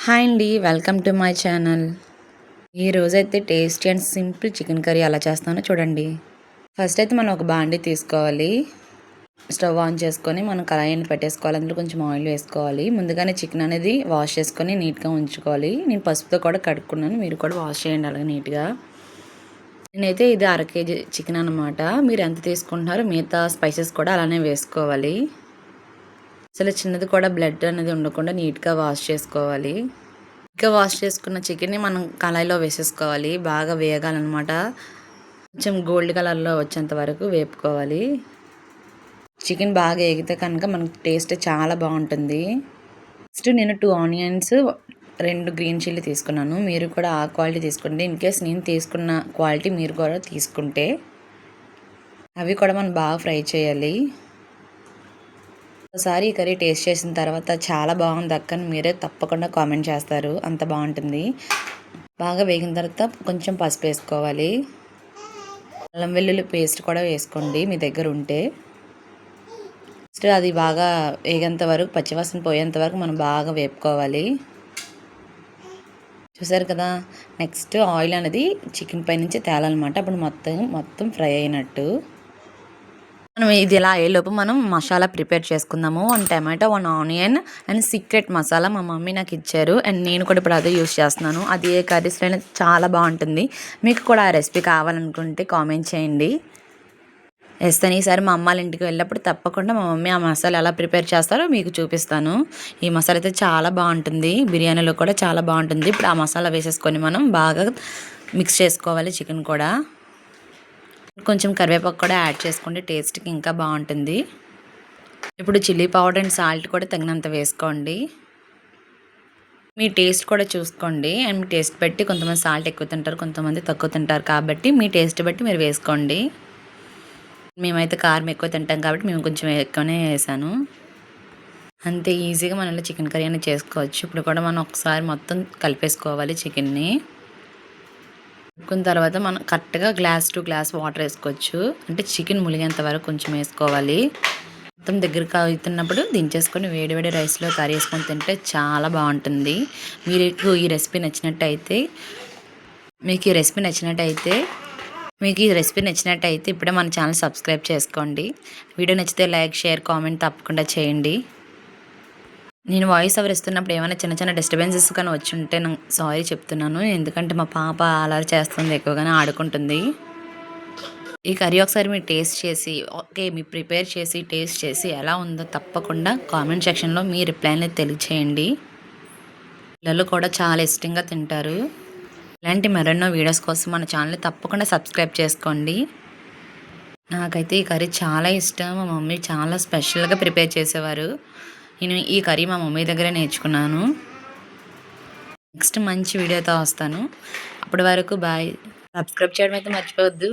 Hi అండి, welcome to my channel. ఈరోజైతే tasty and simple chicken curry ఎలా చేస్తానో చూడండి. ఫస్ట్ అయితే మనం ఒక బాండీ తీసుకోవాలి. స్టవ్ ఆన్ చేసుకొని మనం కళాయిని పెట్టేసుకోవాలి. అందులో కొంచెం ఆయిల్ వేసుకోవాలి. ముందుగానే చికెన్ అనేది వాష్ చేసుకొని నీట్గా ఉంచుకోవాలి. నేను పసుపుతో కూడా కడుక్కున్నాను, మీరు కూడా వాష్ చేయండి అలాగే నీట్గా. నేనైతే ఇది 1/2 kg చికెన్ అనమాట. మీరు ఎంత తీసుకుంటున్నారో మిగతా స్పైసెస్ కూడా అలానే వేసుకోవాలి. అసలు చిన్నది కూడా బ్లడ్ అనేది ఉండకుండా నీట్గా వాష్ చేసుకోవాలి. ఇంకా వాష్ చేసుకున్న చికెన్ని మనం కళాయిలో వేసేసుకోవాలి. బాగా వేగాలన్నమాట. కొంచెం గోల్డ్ కలర్లో వచ్చేంత వరకు వేపుకోవాలి. చికెన్ బాగా వేగితే కనుక మనకి టేస్ట్ చాలా బాగుంటుంది. నెక్స్ట్ నేను 2 ఆనియన్స్, 2 గ్రీన్ చిల్లీ తీసుకున్నాను. మీరు కూడా ఆ క్వాలిటీ తీసుకోండి. ఇన్ కేస్ నేను తీసుకున్న క్వాలిటీ మీరు కూడా తీసుకుంటే అవి కూడా మనం బాగా ఫ్రై చేయాలి. ఒకసారి ఈ కర్రీ టేస్ట్ చేసిన తర్వాత చాలా బాగుంది అక్క అని మీరే తప్పకుండా కామెంట్ చేస్తారు. అంత బాగుంటుంది. బాగా వేగిన తర్వాత కొంచెం పసుపు వేసుకోవాలి. అల్లం వెల్లుల్లి పేస్ట్ కూడా వేసుకోండి మీ దగ్గర ఉంటే. నెక్స్ట్ అది బాగా వేగేంత వరకు, పచ్చివాసన పోయేంత వరకు మనం బాగా వేపుకోవాలి. చూసారు కదా, నెక్స్ట్ ఆయిల్ అనేది చికెన్ పై నుంచి తేలాలన్నమాట. అప్పుడు మొత్తం ఫ్రై అయినట్టు. మనం ఇది ఇలా అయ్యేలోపు మనం మసాలా ప్రిపేర్ చేసుకుందాము. 1 tomato, 1 onion and secret masala మా మమ్మీ నాకు ఇచ్చారు. అండ్ నేను కూడా ఇప్పుడు అదే యూస్ చేస్తున్నాను. అది ఏ కర్రీస్లో చాలా బాగుంటుంది. మీకు కూడా ఆ రెసిపీ కావాలనుకుంటే కామెంట్ చేయండి. వేస్తాను. ఈసారి మా అమ్మాళ్ళ ఇంటికి వెళ్ళినప్పుడు తప్పకుండా మా మమ్మీ ఆ మసాలా ఎలా ప్రిపేర్ చేస్తారో మీకు చూపిస్తాను. ఈ మసాలా అయితే చాలా బాగుంటుంది. బిర్యానీలో కూడా చాలా బాగుంటుంది. ఇప్పుడు ఆ మసాలా వేసేసుకొని మనం బాగా మిక్స్ చేసుకోవాలి. చికెన్ కూడా కొంచెం కరివేపాకు కూడా యాడ్ చేసుకోండి, టేస్ట్కి ఇంకా బాగుంటుంది. ఇప్పుడు చిల్లీ పౌడర్ అండ్ సాల్ట్ కూడా తగినంత వేసుకోండి. మీ టేస్ట్ కూడా చూసుకోండి. అండ్ మీ టేస్ట్ బట్టి కొంతమంది సాల్ట్ ఎక్కువ తింటారు, కొంతమంది తక్కువ తింటారు. కాబట్టి మీ టేస్ట్ బట్టి మీరు వేసుకోండి. మేమైతే కారం ఎక్కువ తింటాం కాబట్టి మేము కొంచెం ఎక్కువనే వేసాను. అంతే ఈజీగా మనం ఇలా చికెన్ కర్రీ అనేది చేసుకోవచ్చు. ఇప్పుడు కూడా మనం ఒకసారి మొత్తం కలిపేసుకోవాలి చికెన్ని. కలుపుకున్న తర్వాత మనం కరెక్ట్గా గ్లాస్ టు గ్లాస్ వాటర్ వేసుకోవచ్చు. అంటే చికెన్ ములిగేంత వరకు కొంచెం వేసుకోవాలి. మొత్తం దగ్గరికి అవుతున్నప్పుడు దించేసుకొని వేడి రైస్లో కర్రీ వేసుకొని తింటే చాలా బాగుంటుంది. మీకు ఈ రెసిపీ నచ్చినట్టయితే ఇప్పుడే మన ఛానల్ సబ్స్క్రైబ్ చేసుకోండి. వీడియో నచ్చితే లైక్, షేర్, కామెంట్ తప్పకుండా చేయండి. నేను వాయిస్ ఓవర్ ఇస్తున్నప్పుడు ఏమైనా చిన్న డిస్టర్బెన్సెస్ కానీ వచ్చి ఉంటే నేను సారీ చెప్తున్నాను. ఎందుకంటే మా పాప అలరి చేస్తుంది, ఎక్కువగానే ఆడుకుంటుంది. ఈ కర్రీ ఒకసారి మీరు టేస్ట్ చేసి మీరు ప్రిపేర్ చేసి టేస్ట్ చేసి ఎలా ఉందో తప్పకుండా కామెంట్ సెక్షన్లో మీ రిప్లై అనేది తెలియచేయండి. పిల్లలు కూడా చాలా ఇష్టంగా తింటారు. ఇలాంటి మరెన్నో వీడియోస్ కోసం మన ఛానల్ని తప్పకుండా సబ్స్క్రైబ్ చేసుకోండి. నాకైతే ఈ కర్రీ చాలా ఇష్టం. మా మమ్మీ చాలా స్పెషల్గా ప్రిపేర్ చేసేవారు. నేను ఈ కర్రీ మా మమ్మీ దగ్గరే నేర్చుకున్నాను. నెక్స్ట్ మంచి వీడియోతో వస్తాను. అప్పటి వరకు బాయ్. సబ్స్క్రైబ్ చేయడం అయితే మర్చిపోవద్దు.